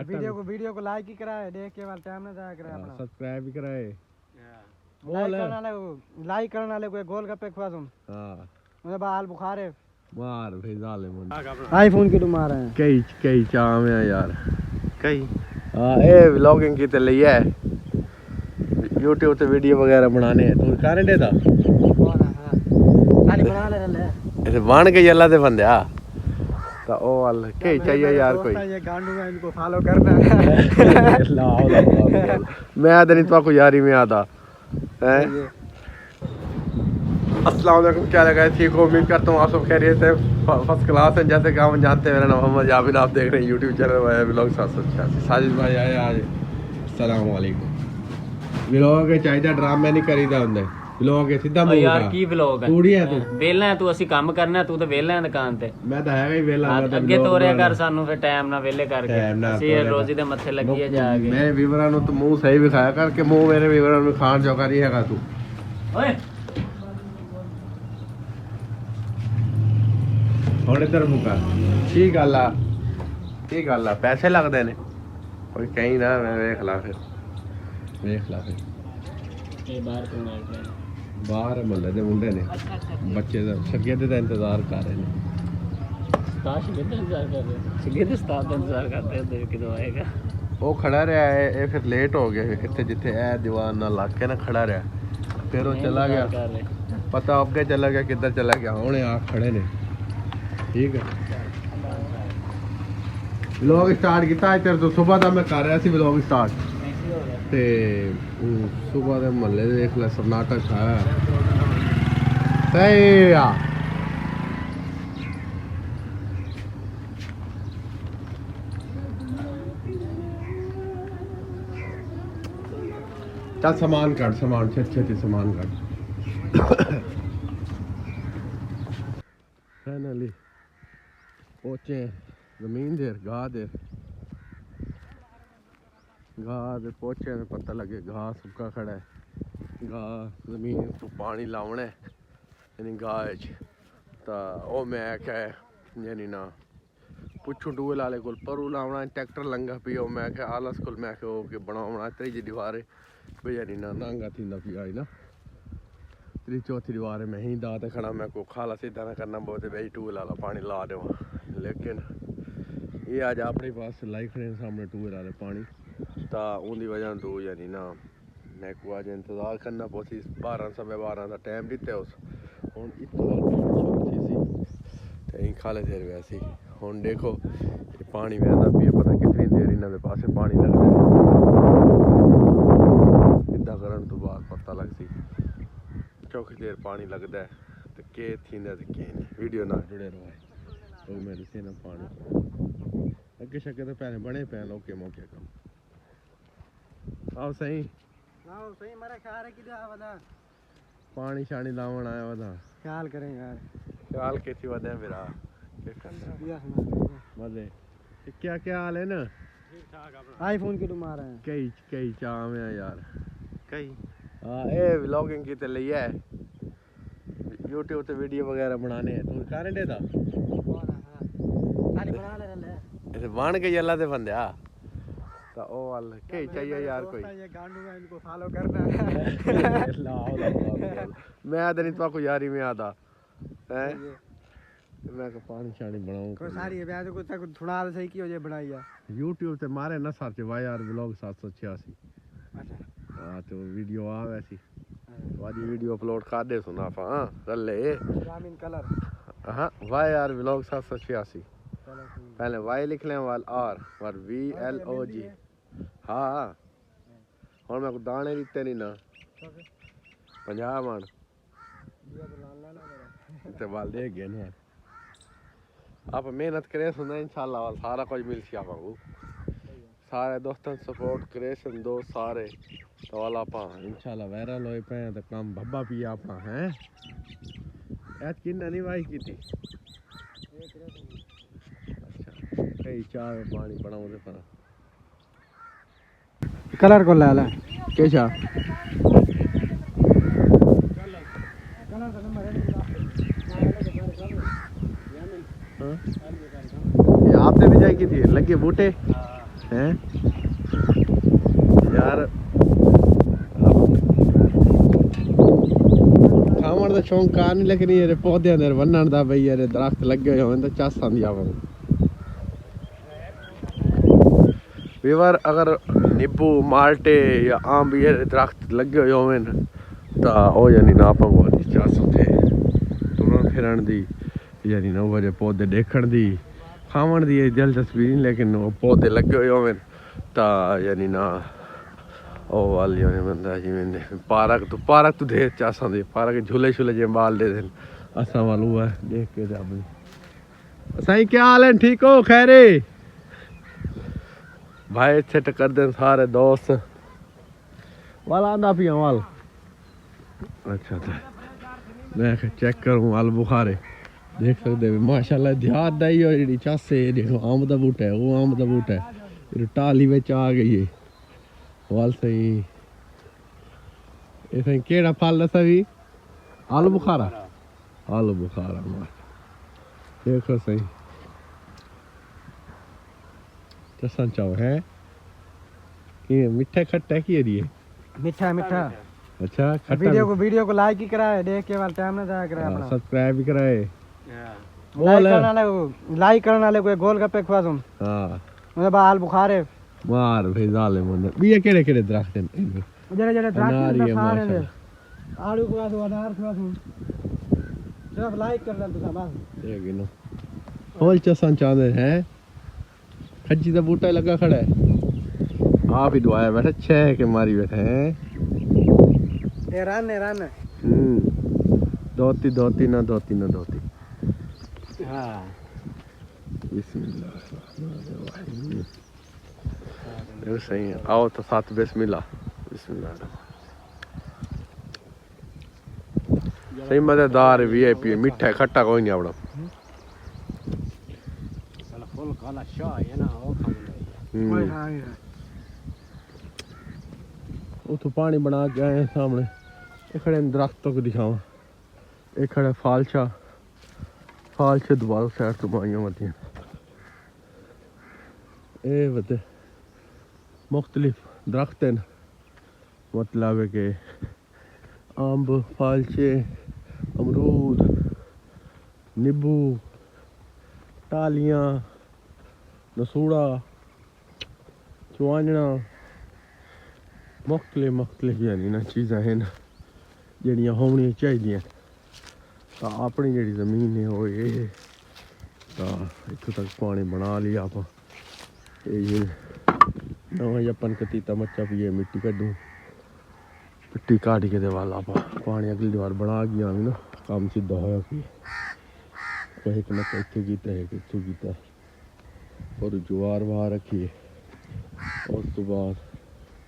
Video को like he कराए, देख के वाला टाइम ना जाया कराए अपना, सब्सक्राइब भी कराए, लाइक करने वाले को गोलगप्पे खवा तुम। हां मुझे बाल बुखार है मार भेजा ले मन आईफोन की तुम आ रहे हैं कई चाम है यार कई। हां ए व्लॉगिंग की ते लिया है YouTube ਤੇ ਵੀਡੀਓ ਵਗੈਰਾ ਬਣਾਣੇ ਤੂੰ ਕਰਨ ਦੇ ਦਾ ਕੌਣ ਹੈ ਸਾਡੀ ਬਣਾ ਲੈ ਇਹ ਬਣ ਕੇ ਅੱਲਾ ਦੇ ਬੰਦਿਆ ਤਾਂ ਉਹ ਵਾਲ ਕੀ ਚਾਹੀਏ ਯਾਰ ਕੋਈ ये गांडू है इनको फॉलो करना है मैं तो नहीं तो को यारी में आता है। अस्सलाम वालेकुम, क्या लगा ठीक हो, उम्मीद करता हूँ आप सब खैरियत से फर्स्ट क्लास है। जैसे कि हम जानते हैं मेरा नाम मोहम्मद जाबिर, आप देख रहे हैं YouTube channel via vlog 786। Sajid भाई आए आज, अस्सलाम वालेकुम। व्लॉग के चाहिए ड्रामे नहीं करीदा हुंदे, व्लॉग के सीधा मुंह यार की व्लॉग है तूड़ी है तू वेला है तू ਅਸੀਂ ਕੰਮ ਕਰਨਾ ਤੂੰ ਤੇ ਵੇਲਾ ਹੈ ਦੁਕਾਨ ਤੇ मैं तो हैगा ही वेला ਅੱਗੇ ਤੋਰਿਆ ਕਰ ਸਾਨੂੰ ਫਿਰ ਟਾਈਮ ਨਾਲ ਵੇਲੇ ਕਰਕੇ ਅਸੀਂ ਰੋਜ਼ੀ ਦੇ ਮੱਥੇ ਲੱਗੀਏ ਜਾ ਕੇ। मेरे व्यूअਰਾਂ ਨੂੰ ਤੂੰ ਮੂੰਹ ਸਹੀ ਵਿਖਾਇਆ ਕਰ ਕਿ ਮੂੰਹ ਮੇਰੇ व्यूअਰਾਂ ਨੂੰ ਖਾਣ ਜੋਗਾ ਨਹੀਂ ਹੈਗਾ ਤੂੰ। ਓਏ ਹੁਣ ਇੱਧਰ ਮੁਕਾ ਕੀ ਗੱਲ ਆ ਪੈਸੇ ਲੱਗਦੇ ਨੇ ਕੋਈ ਕਹੀਂ ਨਾ ਮੈਂ ਵੇਖ ਲਾ ਫਿਰ ਇਹ ਬਾਹਰ ਤੋਂ ਆਇਆ ਹੈ ਬਾਹਰ ਮੁਹੱਲੇ ਦੇ ਮੁੰਡੇ ਨੇ ਬੱਚੇ ਦਾ ਸ਼ਗਿਰਦ ਦਾ ਇੰਤਜ਼ਾਰ ਕਰ ਰਹੇ ਨੇ। ਸਤਾਸ਼ ਦਾ ਇੰਤਜ਼ਾਰ ਕਰ ਰਹੇ ਸਿੱਧੇ ਦੇ ਸਤਾਸ਼ ਦਾ ਇੰਤਜ਼ਾਰ ਕਰਦੇ ਹੁੰਦੇ ਕਿਦੋਂ ਆਏਗਾ। ਉਹ ਖੜਾ ਰਿਹਾ ਹੈ, ਇਹ ਫਿਰ ਲੇਟ ਹੋ ਗਿਆ ਇੱਥੇ ਜਿੱਥੇ ਇਹ ਦੀਵਾਨ ਨਾਲ ਲੱਗ ਕੇ ਨਾ ਖੜਾ ਰਿਹਾ, ਫਿਰ ਉਹ ਚਲਾ ਗਿਆ ਪਤਾ ਅੱਗੇ ਚਲਾ ਗਿਆ ਕਿੱਧਰ ਚਲਾ ਗਿਆ, ਹੁਣ ਆ ਖੜੇ ਨੇ। ਠੀਕ ਹੈ ਵਲੌਗ ਸਟਾਰਟ ਕੀਤਾ ਤੇਰੇ ਤੋਂ ਸਵੇਰ ਦਾ ਮੈਂ ਕਰ ਰਿਹਾ ਸੀ ਵਲੌਗ ਸਟਾਰਟ ਤੇ ਸਵੇਰ ਦੇ ਮਹੱਲੇ ਦੇ ਦੇਖ ਲੈ ਸਨਾਟਾ ਛਾਇਆ ਸਹੀ ਆ। चल सामान काट सामान छेती सामान काट। फाइनली पहुंचे जमीन देर गाह देर पहुंचे तो पता लगे गाह सुक्का खड़ा है। गाह जमीन तो पानी लावना है यानी गाह तो वो मैं क्या यानी ना पुछू टूए लाले को परू लावना ट्रैक्टर लंघा पियो मैं क्या आलस को मैं क्या कि बनावना त्रीजी दीवार भाई यानी ना नांगा थी पिया ना त्री चौथी दीवार में ही दाते खड़ा मैं को खाला सीधा ना करना बहुत भाई टूए लाला पानी ला दे लेकिन ये आज अपने पास लाई खड़े सामने टूए लाले पानी तो उनकी वजह तो यानी ना मैं को आज इंतजार करना पौसी 12 का टाइम दिते उस हूँ इतनी खाले देर वैसी हूँ देखो पानी बहना पी पता कितनी देर इन्होंने पास पानी लगता इदा करन तो बाद पता लगती चौखी देर पानी लगता है तो के थी के वीडियो ना जुड़े रहो तो मेरे से ना पानी अगे शके तो पैने बने पैन ओके मौके कम आओ सही मेरा ख्याल है कि वदा पानी शानी लावन आया वदा ख्याल करें यार ख्याल कैसी वदा है मेरा मजे क्या क्या हाल है ना आईफोन की तुम आ रहे हैं कई चाम है यार कई। हाँ ए व्लॉगिंग की ते लिया है YouTube ਤੇ ਵੀਡੀਓ ਵਗੈਰਾ ਬਣਾਣੇ ਤੂੰ ਕਰਨ ਦੇ ਦਾ कौन है साडी बना ले ਇਹ ਬਣ ਕੇ ਅੱਲਾ ਦੇ ਬੰਦਿਆ ਤਾਂ ਉਹ ਵਾਲ ਕੀ ਚਾਹੀਏ ਯਾਰ ਕੋਈ ये गांडू है इनको फॉलो करना है मैं तो नहीं तो को यारी में आता है मैं को पानी शानी बनाऊं कोई सारी है ब्याज को तक थोड़ा सही की हो जाए बनाई है YouTube ते मारे ना सर्च वायर व्लॉग 786 अच्छा हां तो वीडियो आ वैसी वादी वीडियो अपलोड कर दे सुना हां रले ग्रामीण कलर हां वायर व्लॉग 786 पहले वाई लिख लें वाल आर और VLOG हां और मैं को दाने दिते नहीं ना 50 मन ते वाल दे गए ना आप मेहनत करे सुना इंशाल्लाह वाल सारा कुछ मिल सी आपको सारे दोस्तों सपोर्ट करे सन दो सारे तो वाला पा इंशाल्लाह वायरल होए पे तो काम भब्बा पिया अपना है ऐत किन्ना नहीं वाई की थी अच्छा कई चाय पानी बनाओ दे पर कलर को ला ला के छा कलर का नंबर है ये आपने भी जाई की थी लगे बूटे हैं यार खावन का शौक कार नहीं लेकिन ये पौधे अंदर वन्नण दा भाई ये दरख्त लगे हुए हों तो चस आंदी आवन वीवर अगर नींबू माल्टे या आम ये दरख्त लगे हुए हों तो ओ यानी ना आपको चस उठे तुरन फिरन दी यानी ना वो पौधे देखण दी खावन दी दिलचस्पी नहीं लेकिन वो पौधे लगे हुए हों तो यानी ना ओ वाली होने बंदा जिमें पार्क तो देर चासा दे पार्क झूले झूले जे बाल दे देन असा वालू है देख के जा भाई साईं क्या हाल है ठीक हो खैरे भाई सेट कर देन सारे दोस्त वाला आंदा पिया वाल अच्छा था मैं चेक करूं वाल बुखारे देख सकते हो माशाल्लाह ध्यान दाई हो जी चासे देखो आम दा बूटा है वो आम दा बूटा है टाली विच आ गई है वाल सही ये सही केड़ा फल दसा भी आलू बुखारा मार देखो सही चसन चाव है कि मिठा खट्टा की है मीठा मीठा अच्छा खट्टा वीडियो को लाइक ही कराए देख के वाला टाइम ना जाया कराए अपना सब्सक्राइब भी कराए लाइक करने वाले को गोलगप्पे खवा दूं हां मुझे बाल बुखार है मार भाई जाले मन ये केड़े दरख्त हैं जड़े दरख्त अनार ये सारे आलू खवा दूं अनार खवा दूं सिर्फ लाइक कर ले तो बस देख नो होल चसन चांदे हैं खज्जी दा बूटा लगा खड़ा है आप ही दुआया बैठा छह के मारी बैठे हैं ये रन दोती ना हाँ बिस्मिल्लाह सही है आओ तो साथ बिस्मिल्लाह सही मजेदार वीआईपी मीठा खट्टा कोई नहीं आवड़ा फुल काला शाह है ना वो वो तो पानी बना के आए सामने ये खड़े दरख्तों को दिखावा ये खड़े फालशा दोबारा साइड तो बाइयां मत ये बते मुख्तलिफ दरख्त हैं मतलब है कि अम्ब फालचे अमरूद नींबू टालियां नसूड़ा चुआंजना मुख्तलिफ यानी ना चीज़ां हैं जड़ियां होनी चाहिए तो अपनी जी जमीन है वो ये तो इतों तक पानी बना लिया आप नवा जपन कतीता मच्चा पिए मिट्टी कड्डू मिट्टी काट के वाल आप पानी अगली बार बना गया भी ना काम सीधा होया कि एक न इतों किया है इतों किया और ज्वार वहाँ रखिए उस तो बाद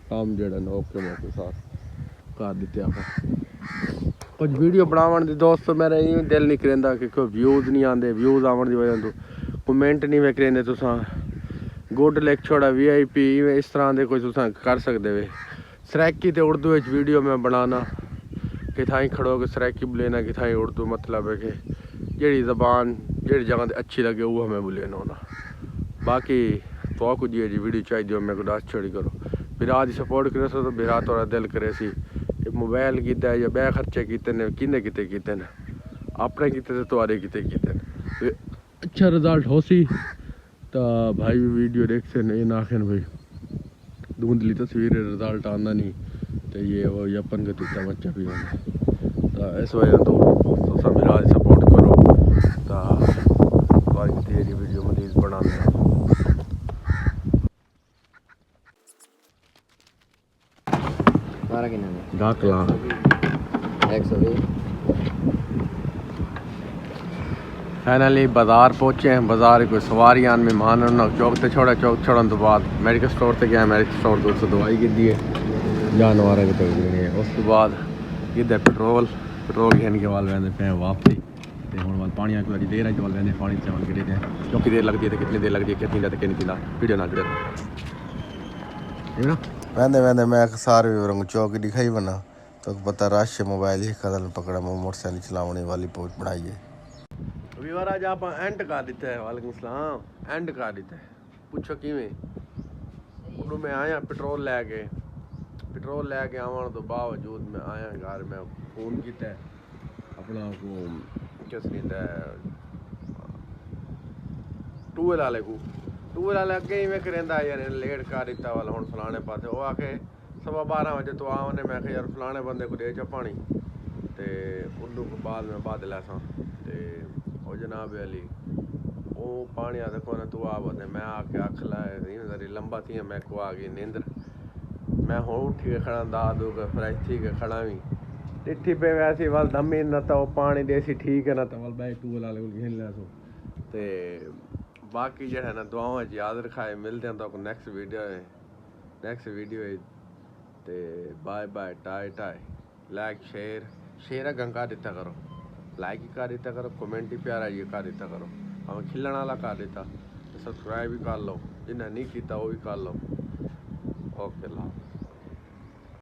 काम जड़ा ना ओके मौके साथ कर दिते आप कुछ वीडियो बनावन दी दोस्तों मेरा यूं दिल नहीं करेंदा कि कोई व्यूज़ नहीं आते व्यूज़ आवन दी वजह तो कमेंट नहीं वे करेंदे तुसां गुड लिख छोड़ा वीआईपी इस तरह दे कोई तुसां कर सकदे वे सराइकी ते उर्दू विच वीडियो में बनाना कि थाई खड़ो के सराइकी बोलेना कि थाई उर्दू मतलब है कि जेड़ी ज़बान जेड़ी जगह ते अच्छी लगे वो हमें बोलेना होना बाकी तो कुछ जी वीडियो चाहिए मैं गुदास छोड़ी करो बिरा दी सपोर्ट करे तो बिरा तोरा दिल करे सी मोबाइल कीता या बे खर्चे किते ने किने किते ने अपने किते ते तुम्हारे किते ने अच्छा रिजल्ट हो सी तो भाई वीडियो देखते नहीं नाखन भाई धुंधली तस्वीर रिजल्ट आना नहीं तो ये वो यपन का तीता बच्चा भी होना तो इस वजह तो सब मेरा सपोर्ट करो तो बाकी तेरी वीडियो मजीद बनाने डाकला 120 फाइनली बाज़ार पहुँचे हैं बाज़ार कोई सवारियां मेहमान चौक से छोड़ा चौक छोड़न तो बाद मेडिकल स्टोर से गया मेडिकल स्टोर तो उससे दवाई की दी है जानवर की तो उस तो बाद किधर पेट्रोल घेन के वाल वैसे पे वापसी तो हम वाल पानी की देर है वाल वैसे पानी चावल गिरे थे चौकी देर लगती है तो कितनी देर लगती है कितनी देर कितनी वीडियो ना गिरे वैंदे मैं सारे रंग चौक दिखाई बना तो पता रश मोबाइल ही कदल पकड़ा मोटरसाइकिल चलाने वाली पोस्ट बनाई है वीवर आज आप एंड कर दिता है वालेकुम सलाम एंड कर दिता है पूछो किवें उधरों मैं आया पेट्रोल लैके आवन तो बावजूद मैं आया घर मैं फोन किया अपना को किस नींदा टूएल वाले अगे ही मैं करेंदा यार लेट कर दिता वाला हुण फलाने पासे वो आके 12:15 बजे तो आने मैं यार फलाने बंदे को दे चा पानी ते उन्नू को बाद में बादल ऐसा ते ओ जनाब अली वो पानी आ देखो ना तू आ बंदे मैं आके अख लाए लंबा थी मैं को आ गई नींदर मैं हूँ उठी के खड़ा दादू के फ्रेश थी के खड़ा भी डिठी पे वैसी वाल दमी न तो पानी देसी ठीक है ना तो वाल बैग टूल वाले को घेन लिया सो ते बाकी जो है ना दुआओं याद रखाए मिलते हैं तो नेक्स्ट वीडियो है ते बाय बाय टाई लाइक शेयर गंगा दिता करो लाइक ही कर दिता करो कमेंट ही प्यारा ये कर दिता करो हमें खिलने वाला कर देता सब्सक्राइब भी कर लो जिन्हें नहीं किया वो भी कर लो ओके ला